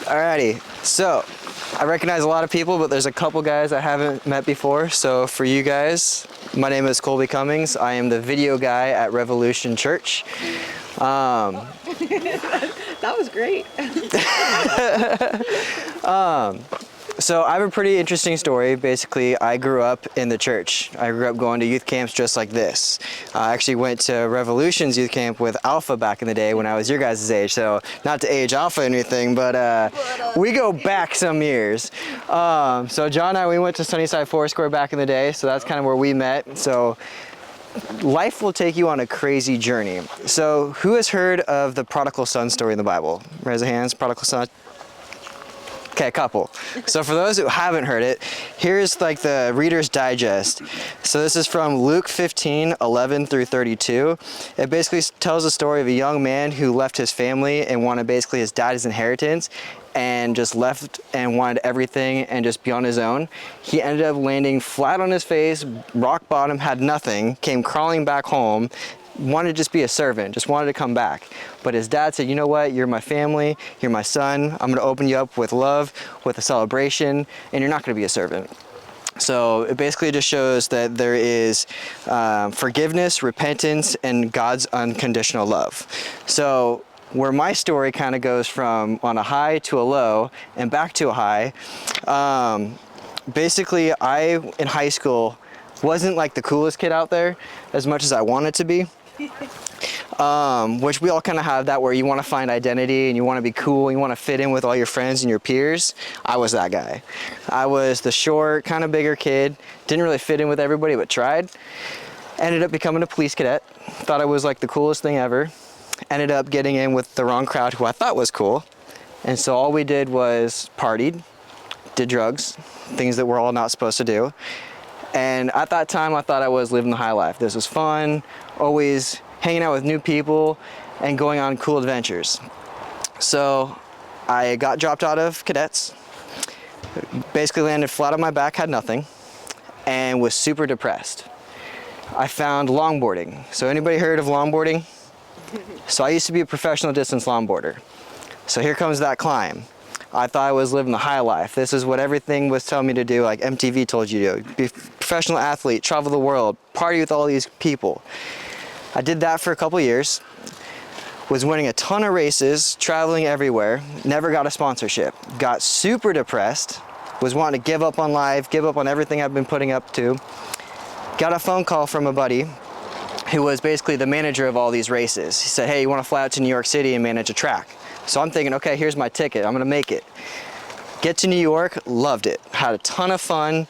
Alrighty, so I recognize a lot of people, but there's a couple guys I haven't met before. So for you guys, my name is Colby Cummings. I am the video guy at Revolution Church. That was great. So I have a pretty interesting story. Basically, I grew up in the church. I grew up going to youth camps just like this. I actually went to Revolution's youth camp with Alpha back in the day when I was your guys' age. So not to age Alpha or anything, but we go back some years. So John and I, we went to Sunnyside Foursquare back in the day. So that's kind of where we met. So life will take you on a crazy journey. So who has heard of the prodigal son story in the Bible? Raise your hands, prodigal son. Okay, a couple. So for those who haven't heard it, here's like the Reader's Digest. So this is from Luke 15:11 through 32. It basically tells the story of a young man who left his family and wanted basically his dad's inheritance and just left and wanted everything and just be on his own. He ended up landing flat on his face, rock bottom, had nothing, came crawling back home, wanted to just be a servant, just wanted to come back. But his dad said, you know what, you're my family, you're my son, I'm gonna open you up with love, with a celebration, and you're not gonna be a servant. So it basically just shows that there is forgiveness, repentance, and God's unconditional love. So where my story kind of goes from on a high to a low and back to a high, basically I, in high school, wasn't like the coolest kid out there as much as I wanted to be. Which we all kind of have that, where you want to find identity and you want to be cool, you want to fit in with all your friends and your peers. I was that guy. I was the short, kind of bigger kid, didn't really fit in with everybody but tried. Ended up becoming a police cadet, thought I was like the coolest thing ever. Ended up getting in with the wrong crowd who I thought was cool. And so all we did was partied, did drugs, things that we're all not supposed to do. And at that time, I thought I was living the high life. This was fun, always hanging out with new people and going on cool adventures. So I got dropped out of cadets, basically landed flat on my back, had nothing, and was super depressed. I found longboarding. So anybody heard of longboarding? So I used to be a professional distance longboarder. So here comes that climb. I thought I was living the high life. This is what everything was telling me to do, like MTV told you to do. Be a professional athlete, travel the world, party with all these people. I did that for a couple years, was winning a ton of races, traveling everywhere, never got a sponsorship. Got super depressed, was wanting to give up on life, give up on everything I've been putting up to. Got a phone call from a buddy who was basically the manager of all these races. He said, hey, you want to fly out to New York City and manage a track? So I'm thinking, okay, here's my ticket, I'm gonna make it. Get to New York, loved it. Had a ton of fun,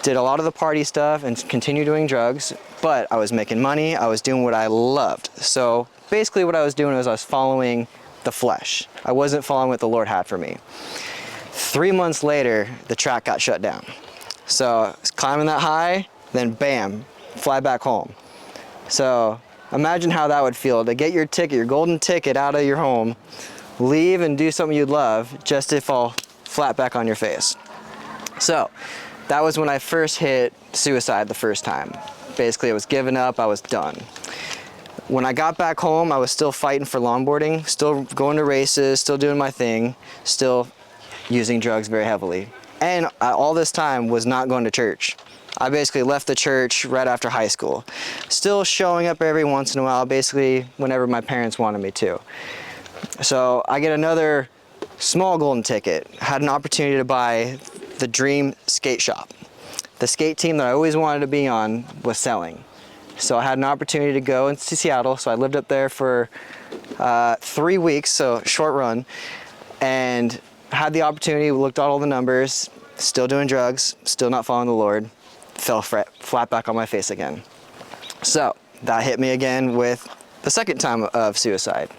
did a lot of the party stuff and continued doing drugs, but I was making money, I was doing what I loved. So basically what I was doing was I was following the flesh. I wasn't following what the Lord had for me. 3 months later, the track got shut down. So I was climbing that high, then bam, fly back home. So imagine how that would feel to get your ticket, your golden ticket out of your home, leave and do something you'd love just to fall flat back on your face. So that was when I first hit suicide the first time. Basically, I was giving up, I was done. When I got back home, I was still fighting for longboarding, still going to races, still doing my thing, still using drugs very heavily. And all this time was not going to church. I basically left the church right after high school. Still showing up every once in a while, basically whenever my parents wanted me to. So I get another small golden ticket. Had an opportunity to buy the dream skate shop. The skate team that I always wanted to be on was selling. So I had an opportunity to go into Seattle. So I lived up there for 3 weeks, so short run, and had the opportunity, looked at all the numbers, still doing drugs, still not following the Lord. Fell flat back on my face again. So that hit me again with the second time of suicide.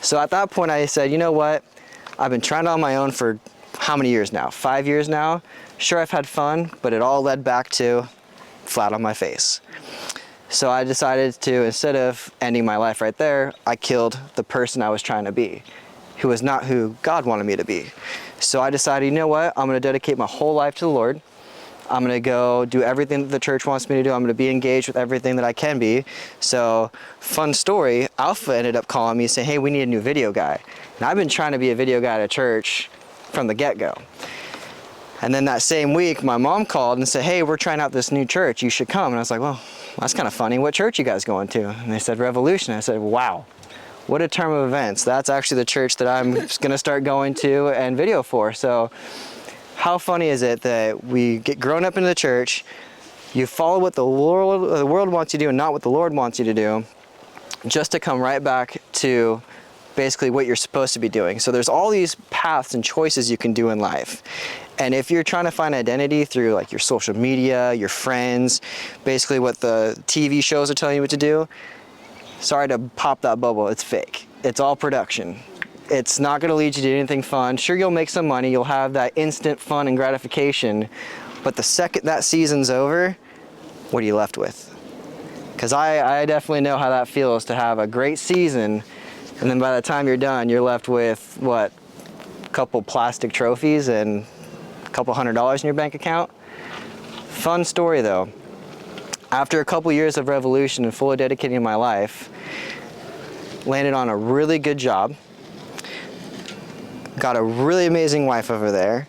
So at that point I said, you know what? I've been trying it on my own for how many years now? 5 years now. Sure, I've had fun, but it all led back to flat on my face. So I decided to, instead of ending my life right there, I killed the person I was trying to be, who was not who God wanted me to be. So I decided, you know what? I'm going to dedicate my whole life to the Lord. I'm gonna go do everything that the church wants me to do. I'm gonna be engaged with everything that I can be. So, fun story, Alpha ended up calling me saying, hey, we need a new video guy. And I've been trying to be a video guy at a church from the get-go. And then that same week, my mom called and said, hey, we're trying out this new church, you should come. And I was like, well, that's kind of funny. What church you guys going to? And they said, Revolution. I said, wow, what a term of events. That's actually the church that I'm gonna start going to and video for. So how funny is it that we get grown up into the church, you follow what the world wants you to do and not what the Lord wants you to do, just to come right back to basically what you're supposed to be doing. So there's all these paths and choices you can do in life. And if you're trying to find identity through like your social media, your friends, basically what the TV shows are telling you what to do, sorry to pop that bubble, it's fake. It's all production. It's not gonna lead you to anything fun. Sure, you'll make some money, you'll have that instant fun and gratification, but the second that season's over, what are you left with? Because I definitely know how that feels to have a great season, and then by the time you're done, you're left with, what, a couple plastic trophies and a couple $100 in your bank account? Fun story though. After a couple years of Revolution and fully dedicating my life, landed on a really good job, got a really amazing wife over there.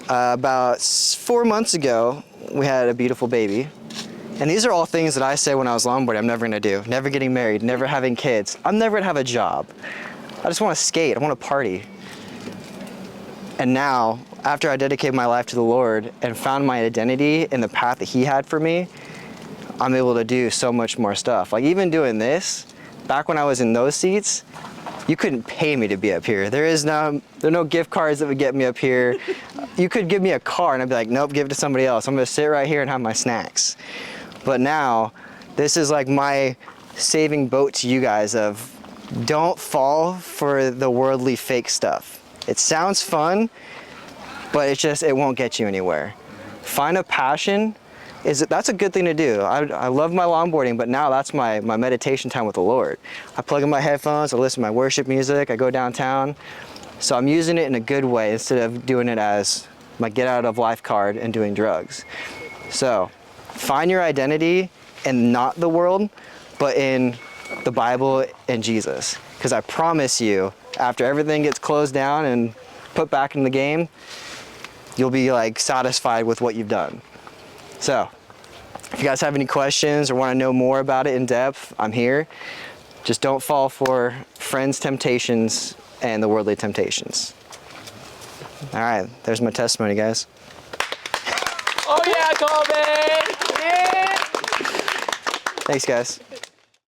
About 4 months ago, we had a beautiful baby. And these are all things that I said when I was longboarding I'm never gonna do. Never getting married, never having kids. I'm never gonna have a job. I just wanna skate, I wanna party. And now, after I dedicated my life to the Lord and found my identity in the path that He had for me, I'm able to do so much more stuff. Like even doing this, back when I was in those seats, you couldn't pay me to be up here. There are no gift cards that would get me up here. You could give me a car and I'd be like, nope, give it to somebody else. I'm gonna sit right here and have my snacks. But now, this is like my saving boat to you guys of don't fall for the worldly fake stuff. It sounds fun, but it won't get you anywhere. Find a passion. That's a good thing to do. I love my longboarding, but now that's my meditation time with the Lord. I plug in my headphones, I listen to my worship music, I go downtown. So I'm using it in a good way instead of doing it as my get out of life card and doing drugs. So find your identity in not the world, but in the Bible and Jesus. Because I promise you, after everything gets closed down and put back in the game, you'll be like satisfied with what you've done. So, if you guys have any questions or want to know more about it in depth, I'm here. Just don't fall for friends' temptations and the worldly temptations. All right, there's my testimony, guys. Oh yeah, Colby! Yeah! Thanks, guys.